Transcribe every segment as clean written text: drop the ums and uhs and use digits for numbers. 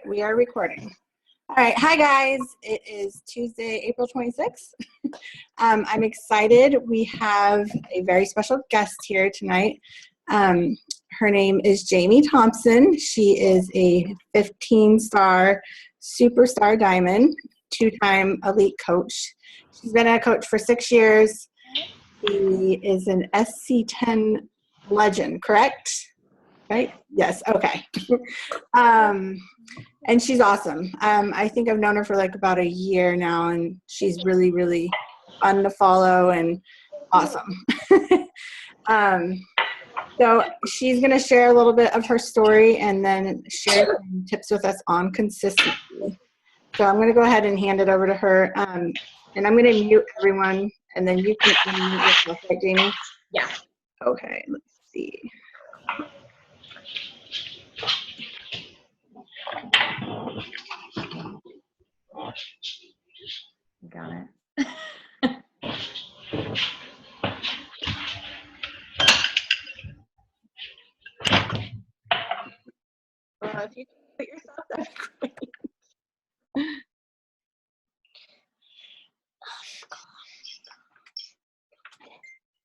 We are recording. All right. Hi, guys. It is Tuesday, April 26th. I'm excited. We have a very special guest here tonight. Her name is Jayme Thompson. She is a 15-star superstar diamond, two-time elite coach. She's been a coach for 6 years. She is an SC10 legend, correct? Right? Yes. Okay. And she's awesome. I think I've known her for like about a year now, and she's really, really fun to follow and awesome. So she's going to share a little bit of her story and then share some tips with us on consistency. So I'm going to go ahead and hand it over to her. And I'm going to mute everyone, and then you can unmute yourself, right, Jayme? Yeah. Okay, let's see. Got it. If you can put yourself, that'd be great.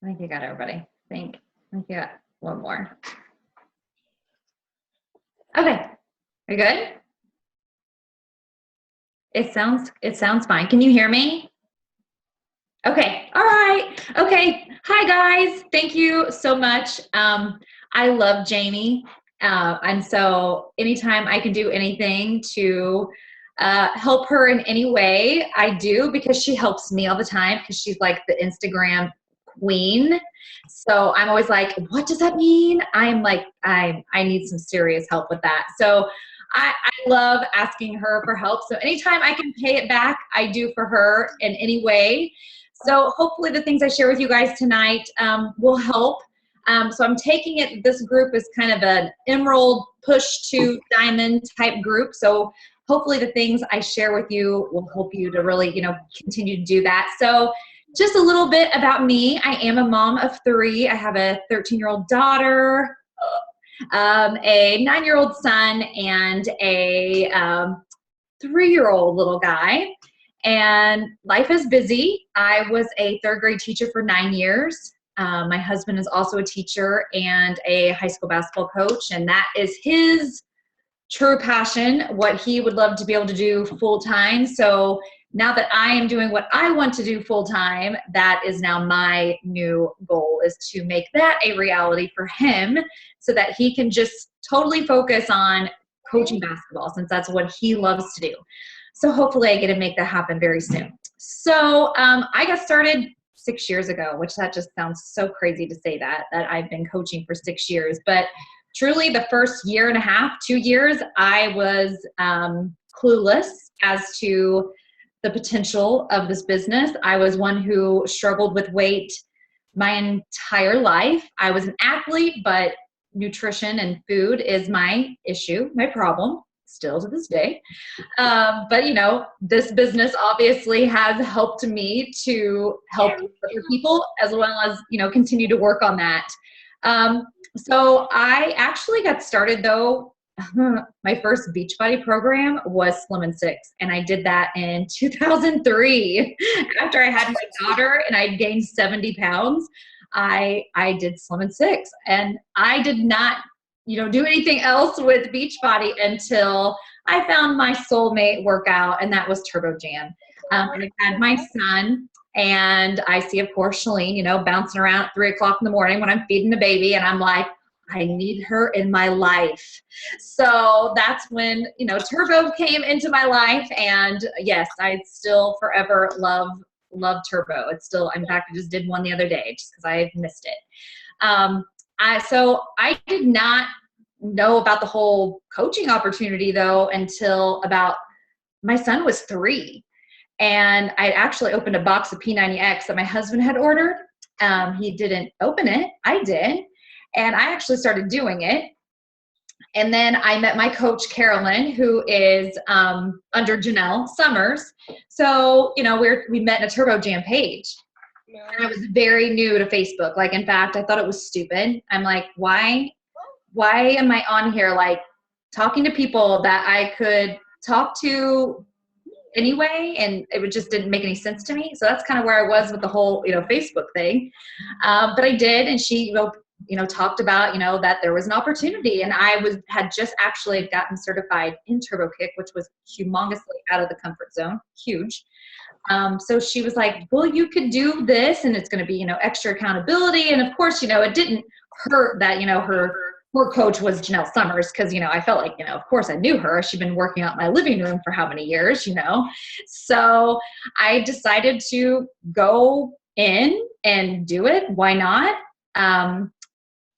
I think you got everybody. I think you got one more. Okay. Are you good? It sounds fine. Can you hear me? Okay. All right. Okay. Hi, guys. Thank you so much. I love Jayme. And so anytime I can do anything to help her in any way, I do, because she helps me all the time, because she's like the Instagram queen. So I'm always like, what does that mean? I'm like, I need some serious help with that. So I love asking her for help. So anytime I can pay it back, I do for her in any way. So hopefully the things I share with you guys tonight will help. So I'm taking it, this group is kind of an emerald push to diamond type group. So hopefully the things I share with you will help you to really, continue to do that. So just a little bit about me. I am a mom of 3. I have a 13-year-old daughter, a 9-year-old son, and a 3-year-old little guy. And life is busy. I was a 3rd grade teacher for 9 years. My husband is also a teacher and a high school basketball coach, and that is his true passion, what he would love to be able to do full time. So now that I am doing what I want to do full time, that is now my new goal, is to make that a reality for him so that he can just totally focus on coaching basketball, since that's what he loves to do. So hopefully I get to make that happen very soon. So I got started 6 years ago, which that just sounds so crazy to say that I've been coaching for 6 years. But truly the first year and a half, 2 years, I was clueless as to the potential of this business. I was one who struggled with weight my entire life. I was an athlete, but nutrition and food is my issue, my problem, still to this day. But this business obviously has helped me to help other people, as well as, continue to work on that. So I actually got started, though. My first Beachbody program was Slim and Six, and I did that in 2003. After I had my daughter and I gained 70 pounds, I did Slim and Six, and I did not, do anything else with Beachbody until I found my soulmate workout, and that was Turbo Jam. And I had my son, and I see, of course, Shalene, bouncing around at 3 o'clock in the morning when I'm feeding the baby, and I'm like, I need her in my life. So that's when, Turbo came into my life. And yes, I still forever love Turbo. It's still, in fact, I just did one the other day just because I missed it. So I did not know about the whole coaching opportunity, though, until about my son was 3. And I actually opened a box of P90X that my husband had ordered. He didn't open it. I did. And I actually started doing it. And then I met my coach, Carolyn, who is under Janelle Summers. So, we met in a Turbo Jam page. And I was very new to Facebook. Like, in fact, I thought it was stupid. I'm like, why am I on here? Like, talking to people that I could talk to anyway, and it just didn't make any sense to me. So that's kind of where I was with the whole, Facebook thing. But I did, and she, talked about, that there was an opportunity, and had just actually gotten certified in Turbo Kick, which was humongously out of the comfort zone, huge. So she was like, well, you could do this, and it's going to be, extra accountability. And of course, it didn't hurt that, her coach was Janelle Summers, because, I felt like, of course I knew her. She'd been working out in my living room for how many years, So I decided to go in and do it. Why not?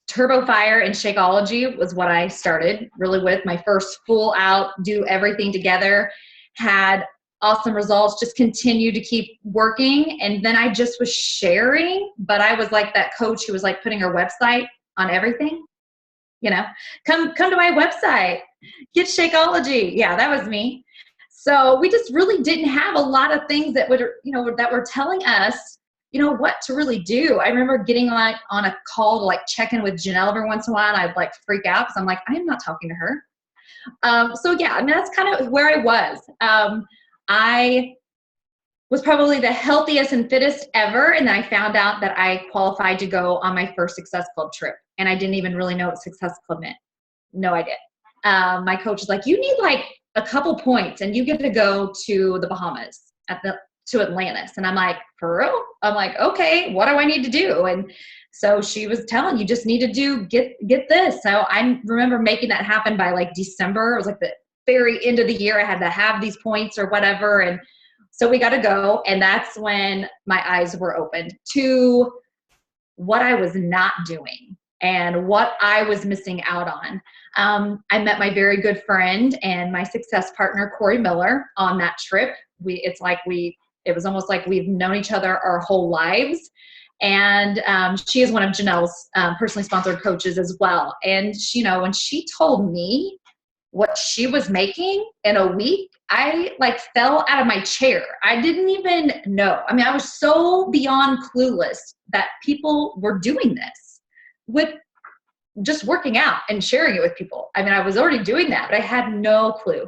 Turbo Fire and Shakeology was what I started really with. My first full out, do everything together, had awesome results, just continued to keep working. And then I just was sharing, but I was like that coach who was like putting her website on everything. Come to my website, get Shakeology. Yeah, that was me. So we just really didn't have a lot of things that that were telling us, what to really do. I remember getting on a call to like check in with Janelle every once in a while, and I'd like freak out because I'm like, I am not talking to her. So yeah, that's kind of where I was. I was probably the healthiest and fittest ever. And then I found out that I qualified to go on my first Success Club trip. And I didn't even really know what Success Club meant. No idea. My coach was like, you need like a couple points and you get to go to the Bahamas to Atlantis. And I'm like, for real? I'm like, okay, what do I need to do? And so she was telling you just need to get this. So I remember making that happen by like December. It was like the very end of the year. I had to have these points or whatever. And so we got to go. And that's when my eyes were opened to what I was not doing and what I was missing out on. I met my very good friend and my success partner, Corey Miller, on that trip. It was almost like we've known each other our whole lives. And she is one of Janelle's personally sponsored coaches as well. And when she told me what she was making in a week, I like fell out of my chair. I didn't even know. I mean, I was so beyond clueless that people were doing this with just working out and sharing it with people. I mean, I was already doing that, but I had no clue.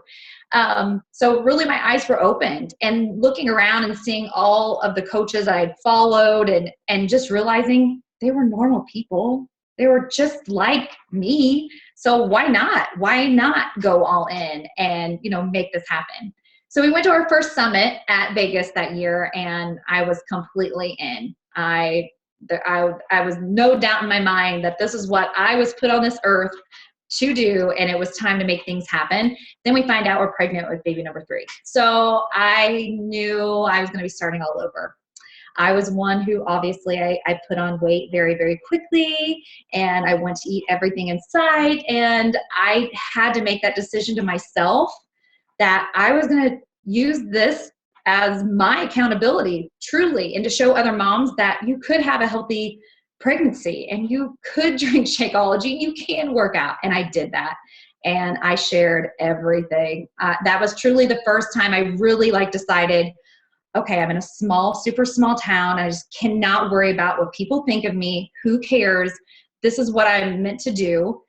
So really my eyes were opened, and looking around and seeing all of the coaches I had followed and just realizing they were normal people. They were just like me. So why not? Why not go all in and, make this happen? So we went to our first summit at Vegas that year, and I was completely in. I was no doubt in my mind that this is what I was put on this earth to do, and it was time to make things happen. Then we find out we're pregnant with baby number 3. So I knew I was going to be starting all over. I was one who obviously I put on weight very, very quickly, and I went to eat everything in sight. And I had to make that decision to myself that I was going to use this as my accountability, truly, and to show other moms that you could have a healthy pregnancy and you could drink Shakeology, you can work out. And I did that. And I shared everything. That was truly the first time I really decided, okay, I'm in a super small town. I just cannot worry about what people think of me. Who cares? This is what I'm meant to do.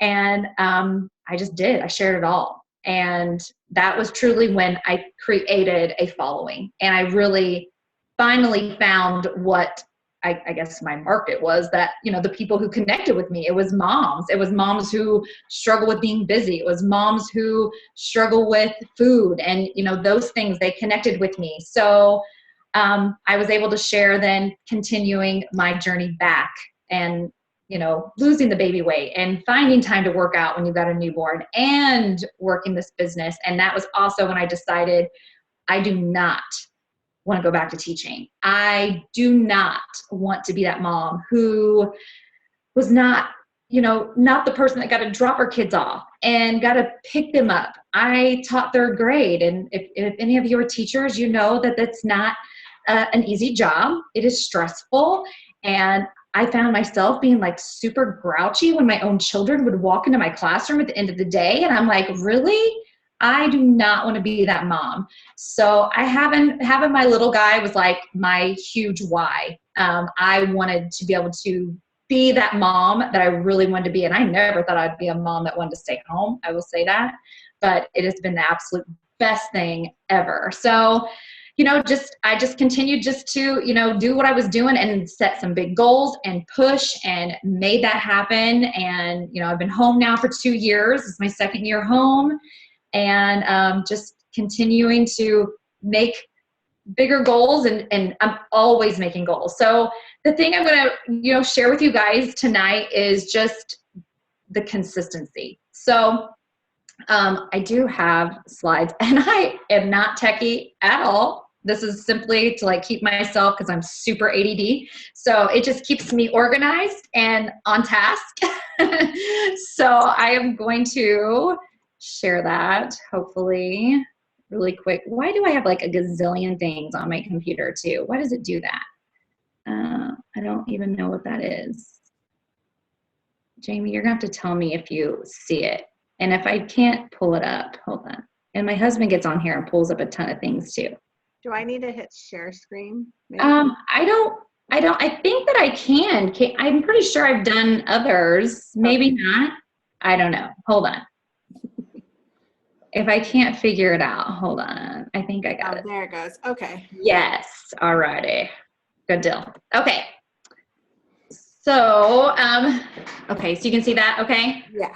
And I just did. I shared it all. And that was truly when I created a following. And I really finally found what I guess my market was, that, the people who connected with me, it was moms. It was moms who struggle with being busy. It was moms who struggle with food and, those things, they connected with me. So I was able to share then continuing my journey back and, losing the baby weight and finding time to work out when you've got a newborn and working this business. And that was also when I decided I do not want to go back to teaching. I do not want to be that mom who was not the person that got to drop her kids off and got to pick them up. I taught 3rd grade. And if any of you are teachers, you know that that's not an easy job. It is stressful. And I found myself being super grouchy when my own children would walk into my classroom at the end of the day. And I'm like, really? I do not want to be that mom. So having my little guy was my huge why. I wanted to be able to be that mom that I really wanted to be. And I never thought I'd be a mom that wanted to stay home. I will say that, but it has been the absolute best thing ever. So, I just continued just to, do what I was doing and set some big goals and push and made that happen. And, I've been home now for 2 years. It's my second year home, and just continuing to make bigger goals, and I'm always making goals. So the thing I'm going to, share with you guys tonight is just the consistency. So I do have slides, and I am not techie at all. This is simply to keep myself, because I'm super ADD. So it just keeps me organized and on task. So I am going to share that hopefully really quick. Why do I have a gazillion things on my computer too? Why does it do that? I don't even know what that is. Jayme, you're gonna have to tell me if you see it. And if I can't pull it up, hold on. And my husband gets on here and pulls up a ton of things too. Do I need to hit share screen? Maybe? I think that I can. I'm pretty sure I've done others. Maybe not. I don't know. Hold on. If I can't figure it out, hold on. I think I got it. There it goes. Okay. Yes. All righty. Good deal. Okay. So, okay. So you can see that. Okay. Yeah.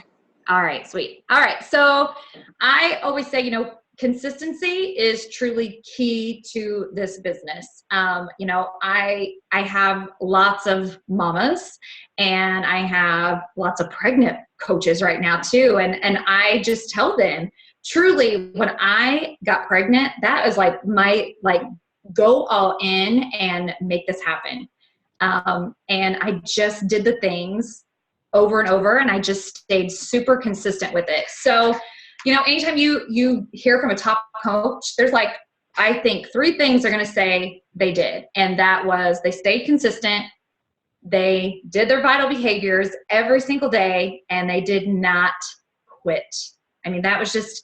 All right. Sweet. All right. So I always say, consistency is truly key to this business. I have lots of mamas, and I have lots of pregnant coaches right now too. And I just tell them, truly, when I got pregnant, that was my go all in and make this happen. And I just did the things over and over, and I just stayed super consistent with it. So, anytime you hear from a top coach, there's I think 3 things they're going to say they did. And that was they stayed consistent, they did their vital behaviors every single day, and they did not quit. I mean, that was just,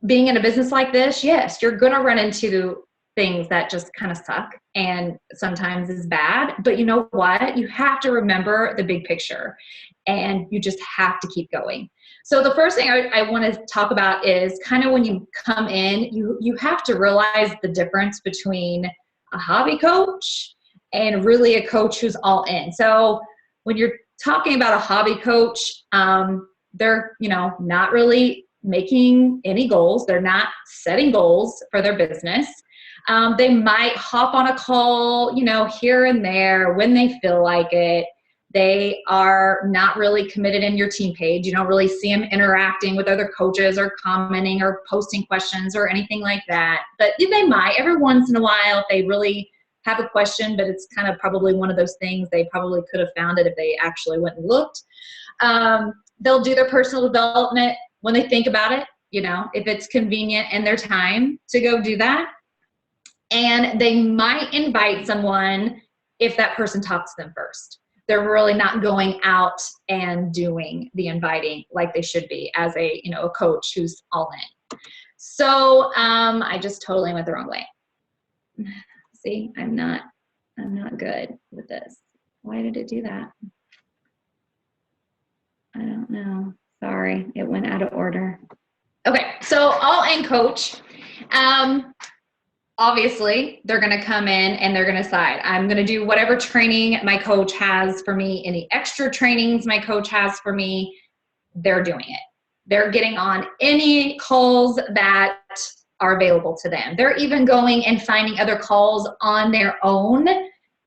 being in a business like this, yes, you're going to run into things that just kind of suck and sometimes is bad. But you know what? You have to remember the big picture, and you just have to keep going. So the first thing I want to talk about is kind of when you come in, you have to realize the difference between a hobby coach and really a coach who's all in. So when you're talking about a hobby coach, they're, not really making any goals. They're not setting goals for their business. They might hop on a call, here and there when they feel like it. They are not really committed in your team page. You don't really see them interacting with other coaches or commenting or posting questions or anything like that. But they might every once in a while if they really have a question, but it's kind of probably one of those things they probably could have found it if they actually went and looked. They'll do their personal development when they think about it, if it's convenient in their time to go do that. And they might invite someone if that person talks to them first. They're really not going out and doing the inviting like they should be as a coach who's all in. So I just totally went the wrong way. See, I'm not good with this. Why did it do that? I don't know. Sorry, it went out of order. Okay, so all in coach. Obviously, they're going to come in and they're going to decide, I'm going to do whatever training my coach has for me, any extra trainings my coach has for me, they're doing it. They're getting on any calls that are available to them. They're even going and finding other calls on their own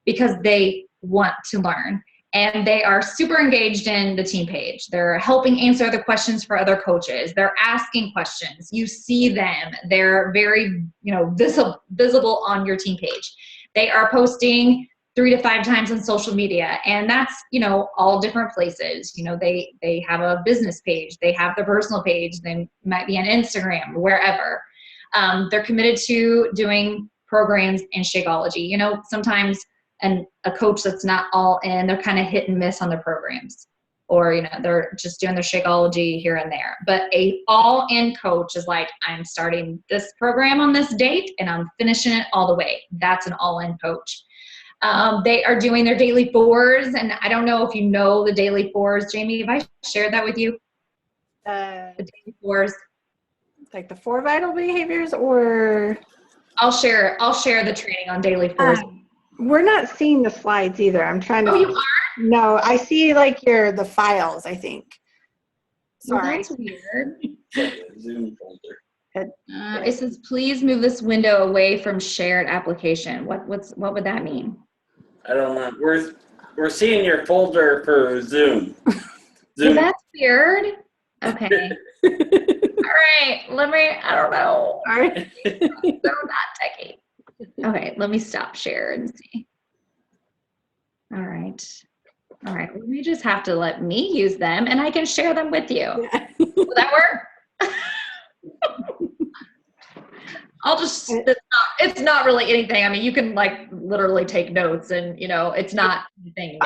because they want to learn. And they are super engaged in the team page. They're helping answer the questions for other coaches. They're asking questions. You see them. They're very, visible on your team page. They are posting 3 to 5 times on social media. And that's, all different places. They have a business page. They have their personal page. They might be on Instagram, wherever. They're committed to doing programs in Shakeology. Sometimes and a coach that's not all in, they're kind of hit and miss on their programs, or, they're just doing their Shakeology here and there. But a all in coach is I'm starting this program on this date and I'm finishing it all the way. That's an all in coach. They are doing their daily fours, and I don't know if you know the daily fours. Jayme, have I shared that with you? The daily fours. Like the 4 vital behaviors, or I'll share the training on daily fours. We're not seeing the slides either. I'm trying to. Oh, you are? No, I see like the files, I think. Sorry. Well, that's weird. Zoom folder. It says, please move this window away from shared application. What would that mean? I don't know. We're seeing your folder for Zoom. Well, that's weird. Okay. All right. I don't know. All right. They're not techie. Okay. Let me stop share and see. All right. Well, you just have to let me use them and I can share them with you. Yeah. Will that work? It's not really anything. I mean, you can like literally take notes and, it's not anything.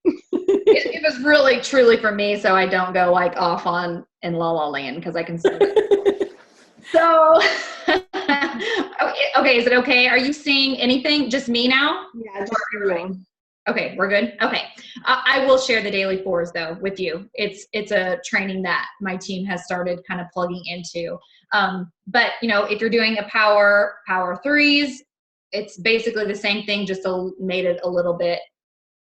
It was really truly for me, so I don't go like off in La La Land because I can see it. So, okay, is it okay? Are you seeing anything? Just me now? Yeah, just you. Okay, we're good. Okay, I will share the daily fours though with you. It's a training that my team has started kind of plugging into. But if you're doing a power threes, it's basically the same thing, just made it a little bit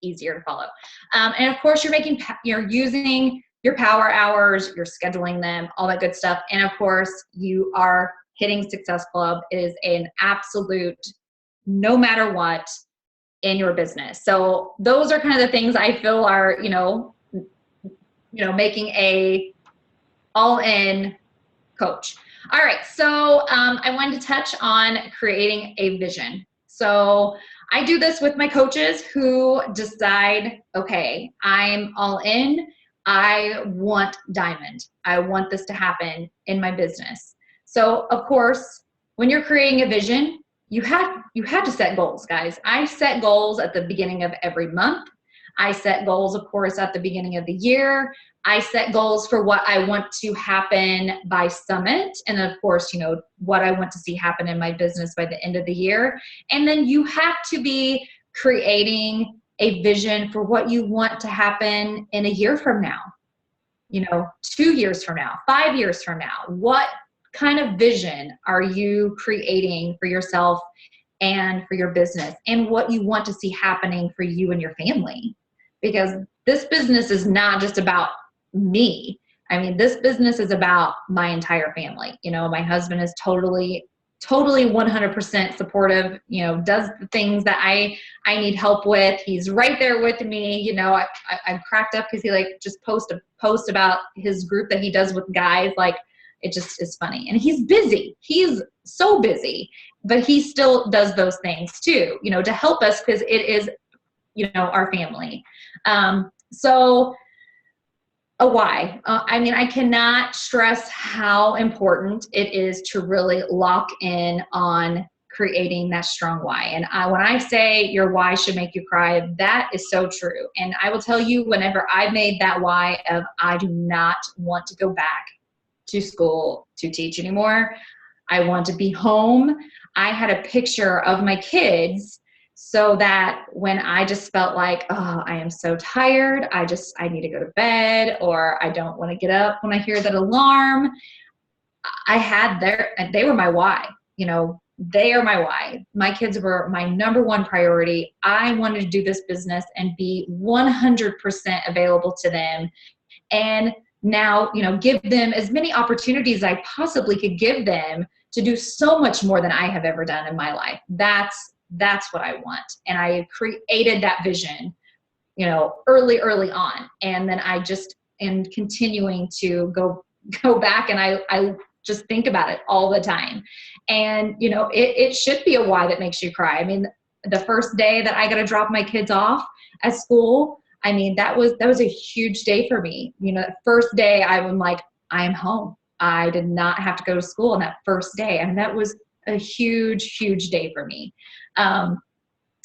easier to follow. And of course, you're using your power hours, you're scheduling them, all that good stuff. And of course, you are hitting Success Club. It is an absolute, no matter what, in your business. So those are kind of the things I feel are, making a all-in coach. All right. So I wanted to touch on creating a vision. So I do this with my coaches who decide, okay, I'm all in. I want diamond. I want this to happen in my business. So of course, when you're creating a vision, you have to set goals, guys. I set goals at the beginning of every month. I set goals, of course, at the beginning of the year. I set goals for what I want to happen by summit. And of course, what I want to see happen in my business by the end of the year. And then you have to be creating a vision for what you want to happen in a year from now, 2 years from now, 5 years from now. What kind of vision are you creating for yourself and for your business, and what you want to see happening for you and your family? Because this business is not just about me. I mean, this business is about my entire family. My husband is totally 100% supportive, does the things that I need help with. He's right there with me. I'm cracked up because he just post a post about his group that he does with guys. It just is funny. And he's busy. He's so busy, but he still does those things too, to help us, because it is, our family. So a why. I cannot stress how important it is to really lock in on creating that strong why. And when I say your why should make you cry, that is so true. And I will tell you, whenever I made that why of I do not want to go back to school to teach anymore, I want to be home, I had a picture of my kids, so that when I just felt like, oh, I am so tired, I need to go to bed, or I don't want to get up when I hear that alarm, they were my why. They are my why. My kids were my number one priority. I wanted to do this business and be 100% available to them. And now, give them as many opportunities as I possibly could give them to do so much more than I have ever done in my life. That's what I want. And I created that vision, early on. And then I just am continuing to go back, and I just think about it all the time. And, it should be a why that makes you cry. The first day that I got to drop my kids off at school, that was a huge day for me. The first day I'm like, I am home. I did not have to go to school on that first day. That was a huge, huge day for me.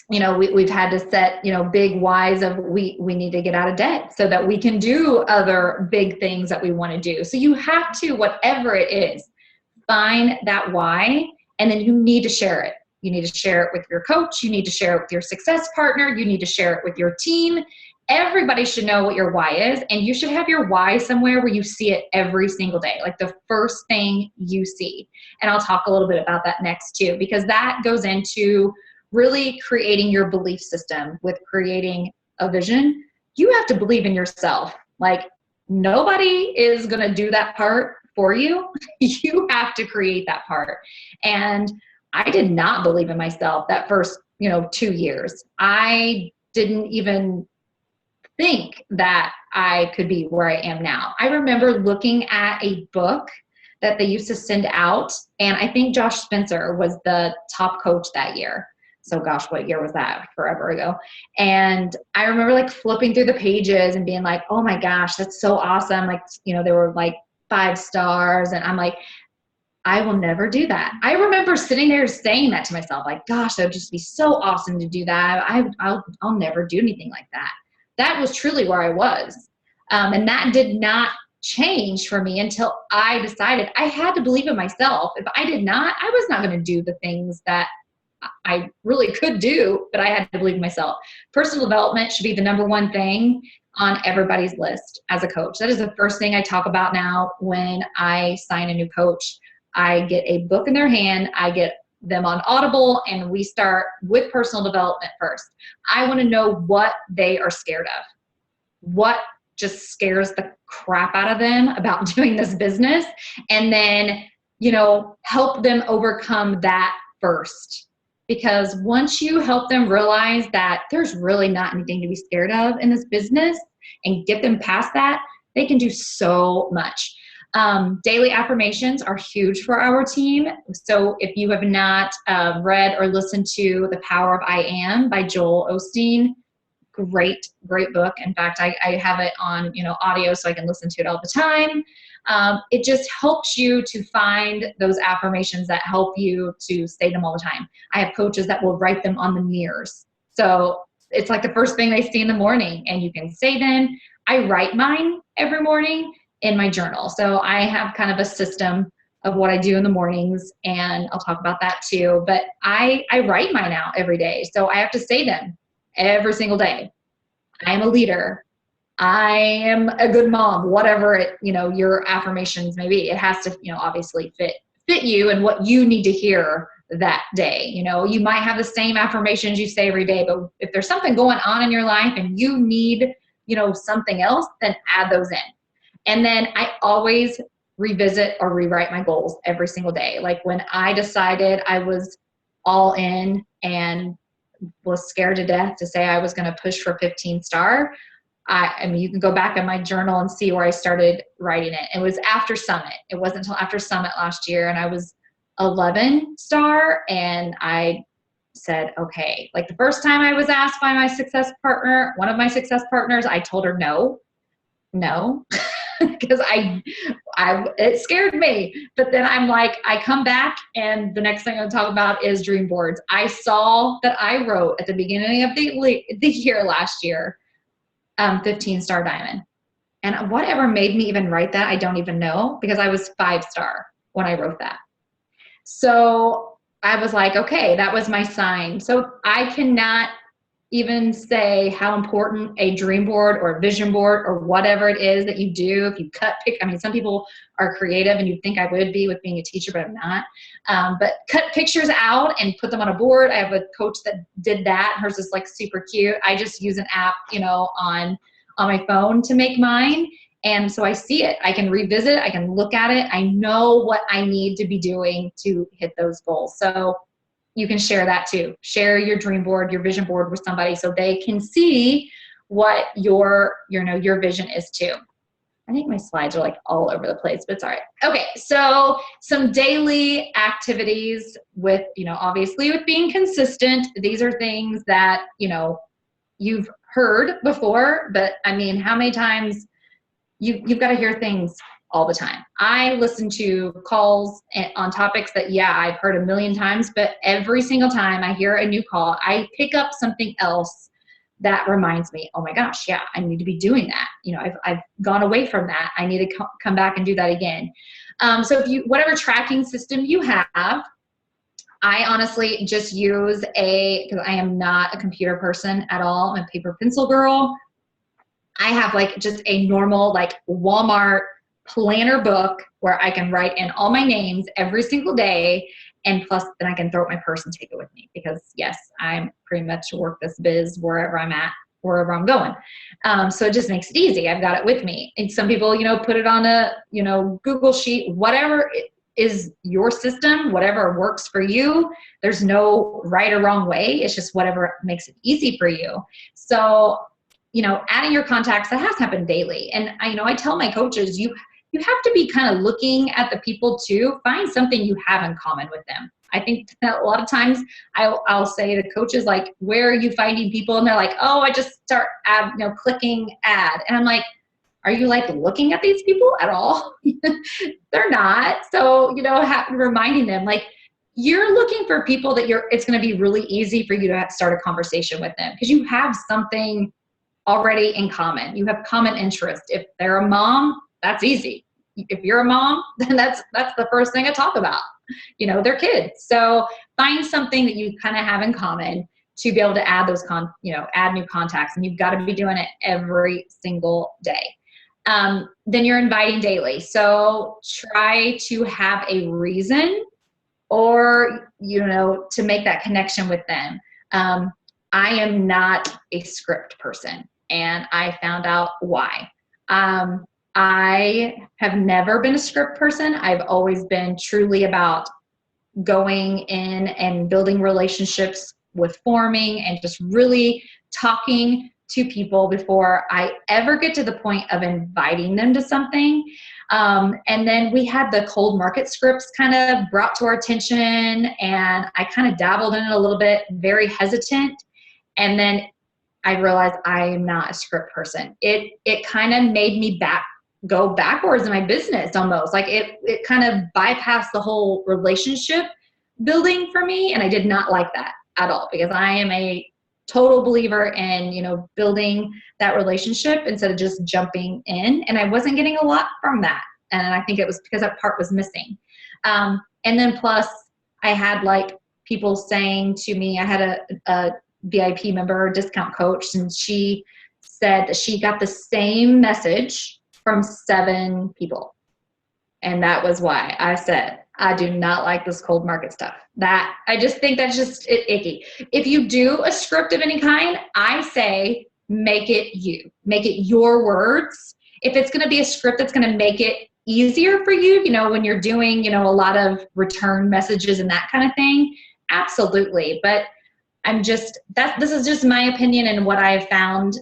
We've had to set, big whys of we need to get out of debt so that we can do other big things that we want to do. So you have to, whatever it is, find that why, and then you need to share it. You need to share it with your coach. You need to share it with your success partner. You need to share it with your team. Everybody should know what your why is, and you should have your why somewhere where you see it every single day, like the first thing you see. And I'll talk a little bit about that next too, because that goes into really creating your belief system with creating a vision. You have to believe in yourself. Like, nobody is going to do that part for you. You have to create that part. And I did not believe in myself that first, 2 years. I didn't even think that I could be where I am now. I remember looking at a book that they used to send out, and I think Josh Spencer was the top coach that year. So gosh, what year was that? Forever ago. And I remember like flipping through the pages and being like, oh my gosh, that's so awesome. Like, they were like 5 stars. And I'm like, I will never do that. I remember sitting there saying that to myself, like, gosh, that would just be so awesome to do that. I'll never do anything like that. That was truly where I was. And that did not change for me until I decided I had to believe in myself. If I did not, I was not going to do the things that I really could do, but I had to believe in myself. Personal development should be the number one thing on everybody's list as a coach. That is the first thing I talk about now when I sign a new coach. I get a book in their hand, I get them on Audible, and we start with personal development first. I want to know what they are scared of. What just scares the crap out of them about doing this business, and then, help them overcome that first. Because once you help them realize that there's really not anything to be scared of in this business and get them past that, they can do so much. Daily affirmations are huge for our team. So if you have not read or listened to The Power of I Am by Joel Osteen, great book. In fact, I have it on audio so I can listen to it all the time. It just helps you to find those affirmations that help you to say them all the time. I have coaches that will write them on the mirrors. So it's like the first thing they see in the morning, and you can say them. I write mine every morning in my journal. So I have kind of a system of what I do in the mornings, and I'll talk about that too. But I write mine out every day. So I have to say them every single day. I am a leader. I am a good mom, whatever your affirmations may be. It has to, obviously fit you and what you need to hear that day. You might have the same affirmations you say every day, but if there's something going on in your life and you need, something else, then add those in. And then I always revisit or rewrite my goals every single day. Like when I decided I was all in and was scared to death to say I was going to push for 15 star, I mean, you can go back in my journal and see where I started writing it. It was after Summit. It wasn't until after Summit last year, and I was 11 star, and I said, okay, like the first time I was asked by my success partner, one of my success partners, I told her no, because it scared me. But then I'm like, I come back, and the next thing I'm talking about is dream boards. I saw that I wrote at the beginning of the year last year, 15 star diamond. And whatever made me even write that, I don't even know, because I was 5 star when I wrote that. So I was like, okay, that was my sign. So I cannot even say how important a dream board or a vision board or whatever it is that you do. If you some people are creative, and you'd think I would be with being a teacher, but I'm not. But cut pictures out and put them on a board. I have a coach that did that. Hers is like super cute. I just use an app, on my phone to make mine. And so I see it. I can revisit. I can look at it. I know what I need to be doing to hit those goals. So you can share that too. Share your dream board, your vision board with somebody so they can see what your vision is too. I think my slides are like all over the place, but it's all right. Okay, so some daily activities with, obviously with being consistent. These are things that, you've heard before, but I mean, how many times you've got to hear things all the time. I listen to calls on topics that, I've heard a million times, but every single time I hear a new call, I pick up something else that reminds me, oh my gosh, I need to be doing that. I've gone away from that. I need to come back and do that again. So whatever tracking system you have, I honestly just use because I am not a computer person at all. I'm a paper pencil girl. I have like just a normal like Walmart planner book where I can write in all my names every single day. And plus then I can throw it in my purse and take it with me because yes, I'm pretty much work this biz wherever I'm at, wherever I'm going. So it just makes it easy. I've got it with me. And some people, put it on a, Google sheet, whatever is your system, whatever works for you. There's no right or wrong way. It's just whatever makes it easy for you. So, adding your contacts, that has happened daily. And I tell my coaches, you have to be kind of looking at the people too. Find something you have in common with them. I think that a lot of times I'll say to coaches, like, where are you finding people? And they're like, oh, I just start clicking add. And I'm like, are you like looking at these people at all? They're not. So, reminding them, like, you're looking for people that it's going to be really easy for you to start a conversation with them because you have something already in common. You have common interests. If they're a mom, that's easy. If you're a mom, then that's the first thing I talk about, their kids. So find something that you kind of have in common to be able to add those add new contacts, and you've got to be doing it every single day. Then you're inviting daily. So try to have a reason or, to make that connection with them. I am not a script person, and I found out why. I have never been a script person. I've always been truly about going in and building relationships with forming and just really talking to people before I ever get to the point of inviting them to something. And then we had the cold market scripts kind of brought to our attention, and I kind of dabbled in it a little bit, very hesitant. And then I realized I'm not a script person. It kind of made me go backwards in my business almost. Like it kind of bypassed the whole relationship building for me. And I did not like that at all because I am a total believer in, building that relationship instead of just jumping in. And I wasn't getting a lot from that. And I think it was because that part was missing. And then plus I had like people saying to me, I had a VIP member, discount coach, and she said that she got the same message from 7 people. And that was why I said, I do not like this cold market stuff. That I just think that's just icky. If you do a script of any kind, I say, make it you, make it your words. If it's going to be a script that's going to make it easier for you, when you're doing, a lot of return messages and that kind of thing, absolutely. But this is just my opinion and what I've found,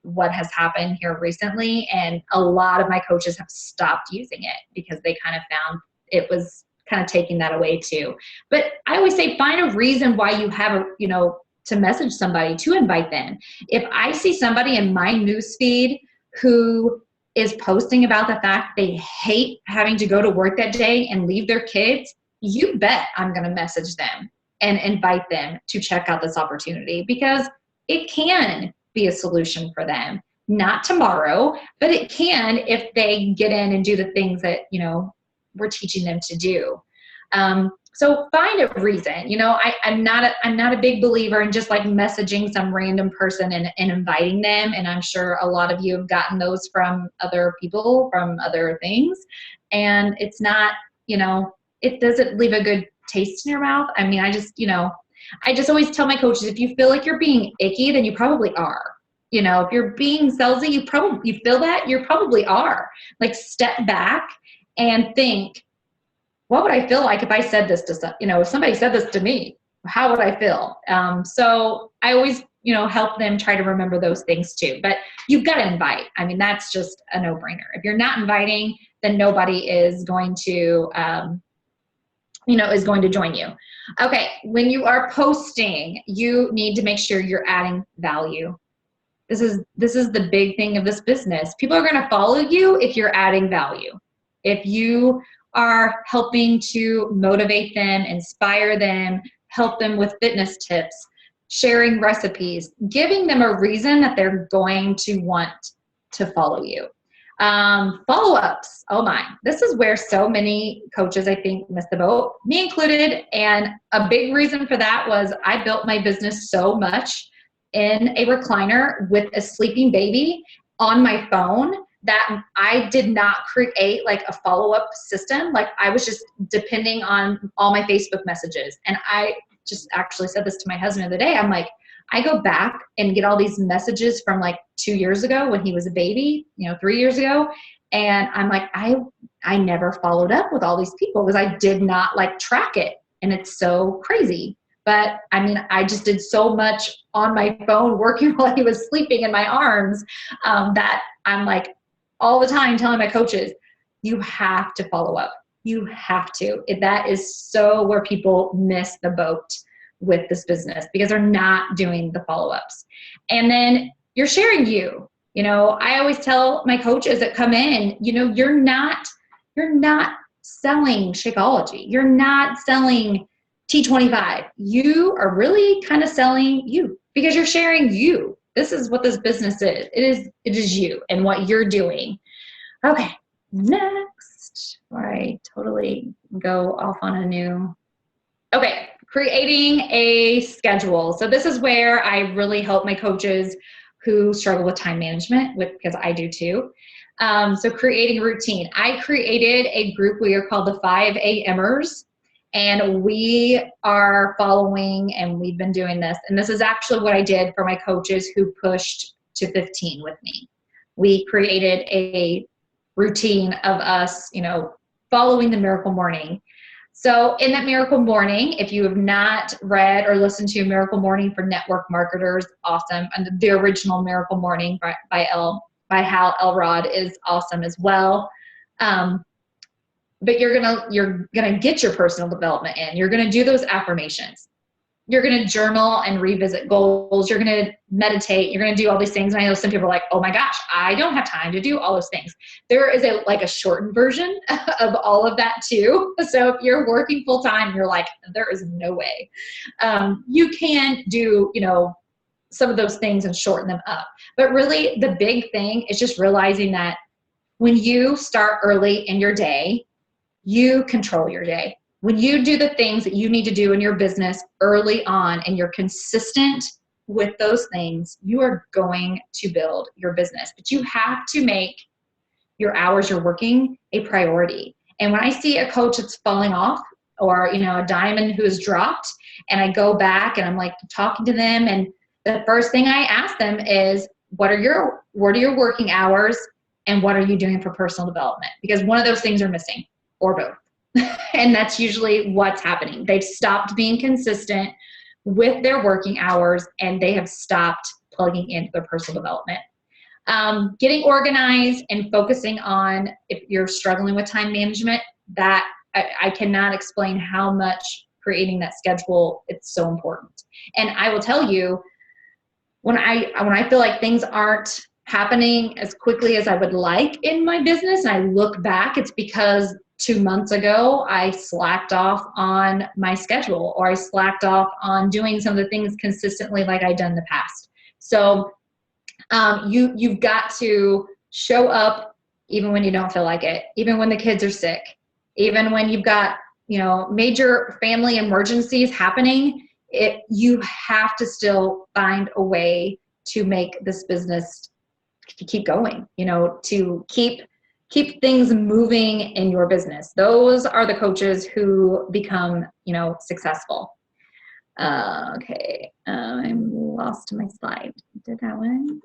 what has happened here recently. And a lot of my coaches have stopped using it because they kind of found it was kind of taking that away too. But I always say, find a reason why you have to message somebody, to invite them. If I see somebody in my newsfeed who is posting about the fact they hate having to go to work that day and leave their kids, you bet I'm going to message them and invite them to check out this opportunity because it can be a solution for them. Not tomorrow, but it can if they get in and do the things that, we're teaching them to do. So find a reason. I'm not a big believer in just like messaging some random person and inviting them. And I'm sure a lot of you have gotten those from other people, from other things. And it's not, it doesn't leave a good taste in your mouth. I mean, I just always tell my coaches, if you feel like you're being icky, then you probably are. If you're being salesy, you feel that, you probably are. Like, step back and think, what would I feel like if I said this to if somebody said this to me, how would I feel? So I always, help them try to remember those things too. But you've got to invite. I mean, that's just a no-brainer. If you're not inviting, then nobody is going to, is going to join you. Okay, when you are posting, you need to make sure you're adding value. This is the big thing of this business. People are going to follow you if you're adding value. If you are helping to motivate them, inspire them, help them with fitness tips, sharing recipes, giving them a reason that they're going to want to follow you. Follow-ups. Oh my, this is where so many coaches, I think, miss the boat, me included. And a big reason for that was I built my business so much in a recliner with a sleeping baby on my phone that I did not create like a follow-up system. Like I was just depending on all my Facebook messages. And I just actually said this to my husband the other day. I'm like, I go back and get all these messages from like 2 years ago when he was a baby, 3 years ago. And I'm like, I never followed up with all these people because I did not like track it. And it's so crazy. But I mean, I just did so much on my phone working while he was sleeping in my arms that I'm like all the time telling my coaches, you have to follow up. You have to. That is so where people miss the boat with this business because they're not doing the follow-ups. And then you're sharing you. I always tell my coaches that come in, you're not selling Shakeology. You're not selling T25. You are really kind of selling you because you're sharing you. This is what this business is. It is you and what you're doing. Okay, next. All right, totally go off on a new. Okay, creating a schedule. So this is where I really help my coaches who struggle with time management, because I do too. So creating a routine. I created a group we are called the 5 a.m.ers. And we are following, and we've been doing this. And this is actually what I did for my coaches who pushed to 15 with me. We created a routine of us, following the Miracle Morning. So in that Miracle Morning, if you have not read or listened to Miracle Morning for Network Marketers, awesome. And the original Miracle Morning by Hal Elrod is awesome as well. But you're gonna get your personal development in. You're gonna do those affirmations. You're gonna journal and revisit goals. You're gonna meditate. You're gonna do all these things. And I know some people are like, oh my gosh, I don't have time to do all those things. There is a shortened version of all of that too. So if you're working full time, you're like, there is no way. You can do, some of those things and shorten them up. But really the big thing is just realizing that when you start early in your day, you control your day. When you do the things that you need to do in your business early on and you're consistent with those things, you are going to build your business. But you have to make your hours you're working a priority. And when I see a coach that's falling off or, a diamond who is dropped, and I go back and I'm like talking to them, and the first thing I ask them is, what are your working hours and what are you doing for personal development? Because one of those things are missing, or both. And that's usually what's happening. They've stopped being consistent with their working hours and they have stopped plugging into their personal development. Getting organized and focusing on, if you're struggling with time management, that I cannot explain how much creating that schedule, it's so important. And I will tell you, when I feel like things aren't happening as quickly as I would like in my business, and I look back, it's because 2 months ago, I slacked off on my schedule, or I slacked off on doing some of the things consistently like I'd done in the past. So you've got to show up even when you don't feel like it, even when the kids are sick, even when you've got, major family emergencies happening. You have to still find a way to make this business keep going, to keep things moving in your business. Those are the coaches who become, successful. Okay. I'm lost my slide. Did that one?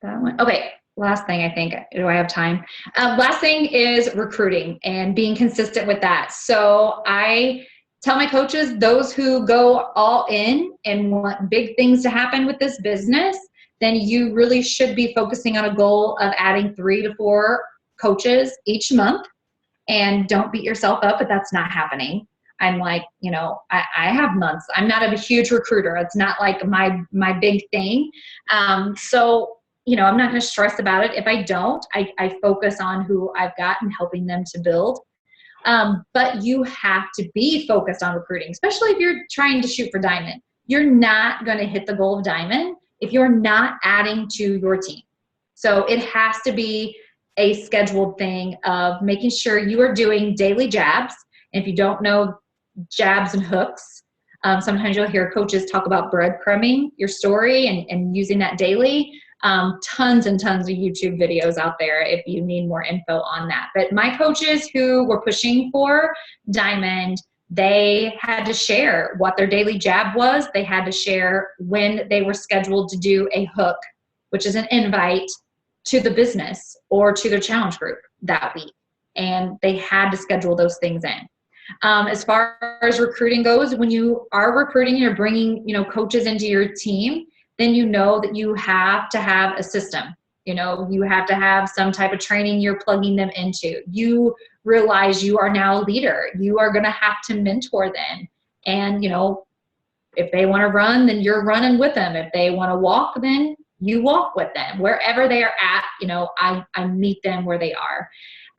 That one. Okay. Last thing, I think. Do I have time? Last thing is recruiting and being consistent with that. So I tell my coaches, those who go all in and want big things to happen with this business, then you really should be focusing on a goal of adding 3 to 4 coaches each month. And don't beat yourself up if that's not happening. I'm like, I have months. I'm not a huge recruiter. It's not like my big thing. So, I'm not going to stress about it. If I don't, I focus on who I've got and helping them to build. But you have to be focused on recruiting, especially if you're trying to shoot for diamond. You're not going to hit the goal of diamond if you're not adding to your team. So it has to be a scheduled thing of making sure you are doing daily jabs. And if you don't know jabs and hooks, sometimes you'll hear coaches talk about breadcrumbing your story and using that daily. Tons and tons of YouTube videos out there if you need more info on that. But my coaches who were pushing for Diamond, they had to share what their daily jab was. They had to share when they were scheduled to do a hook, which is an invite to the business or to their challenge group that week. And they had to schedule those things in. As far as recruiting goes, when you are recruiting, you're bringing, coaches into your team, then you know that you have to have a system. You have to have some type of training you're plugging them into. You realize you are now a leader. You are going to have to mentor them. And, if they want to run, then you're running with them. If they want to walk, then you walk with them. Wherever they are at, I meet them where they are.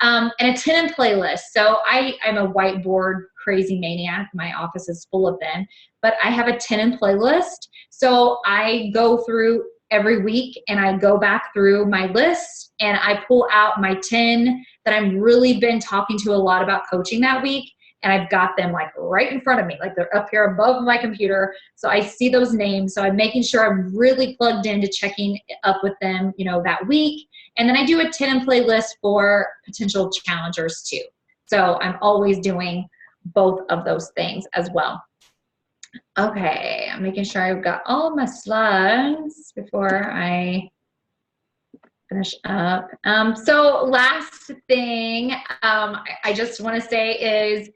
And a 10 playlist. So I'm a whiteboard crazy maniac. My office is full of them. But I have a 10 playlist. So I go through every week and I go back through my list and I pull out my 10 that I've really been talking to a lot about coaching that week. And I've got them like right in front of me, like they're up here above my computer. So I see those names. So I'm making sure I'm really plugged into checking up with them, that week. And then I do a 10 playlist for potential challengers too. So I'm always doing both of those things as well. Okay, I'm making sure I've got all my slides before I finish up. So last thing I just want to say is,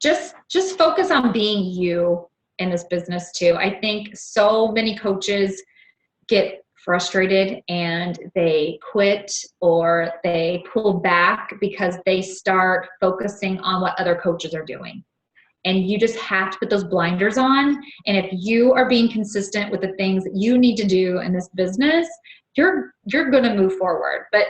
just focus on being you in this business too. I think so many coaches get frustrated and they quit or they pull back because they start focusing on what other coaches are doing. And you just have to put those blinders on. And if you are being consistent with the things that you need to do in this business, you're going to move forward. But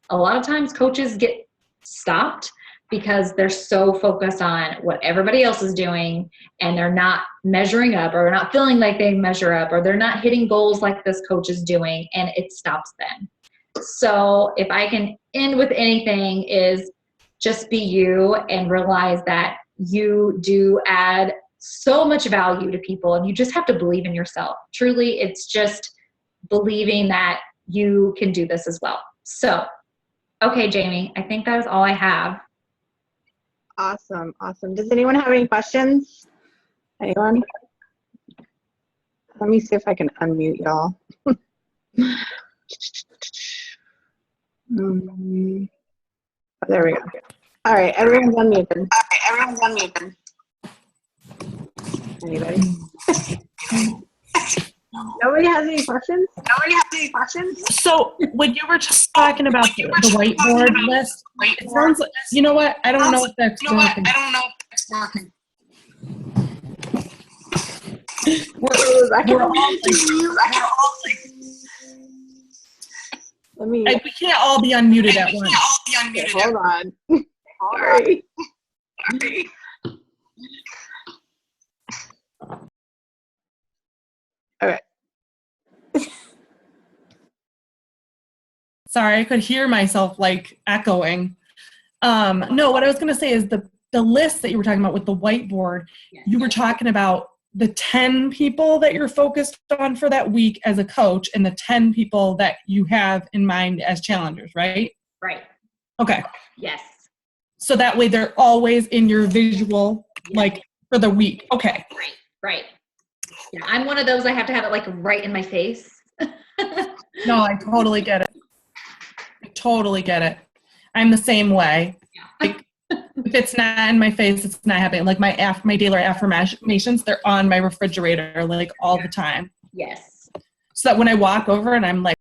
a lot of times coaches get stopped because they're so focused on what everybody else is doing and they're not measuring up or not feeling like they measure up or they're not hitting goals like this coach is doing, and it stops them. So if I can end with anything is just be you and realize that you do add so much value to people and you just have to believe in yourself. Truly, it's just believing that you can do this as well. So, okay, Jayme, I think that is all I have. Awesome. Does anyone have any questions? Anyone? Let me see if I can unmute y'all. There we go. All right, everyone's unmuted. Anybody? Nobody has any questions? So when you were talking about the whiteboard list, it sounds like, you know what? I don't know if that's working. We're all like, we can't all be unmuted at once. Okay, hold on. Sorry. Okay. Sorry, I could hear myself like echoing. No, what I was going to say is the list that you were talking about with the whiteboard, you were talking about the 10 people that you're focused on for that week as a coach and the 10 people that you have in mind as challengers, right? Right. Okay. Yes. So that way they're always in your visual, like for the week. Okay. Right. Yeah, I'm one of those, I have to have it like right in my face. No, I totally get it. I'm the same way. Like, if it's not in my face, it's not happening. Like my daily affirmations, they're on my refrigerator like all the time. Yes. So that when I walk over and I'm like,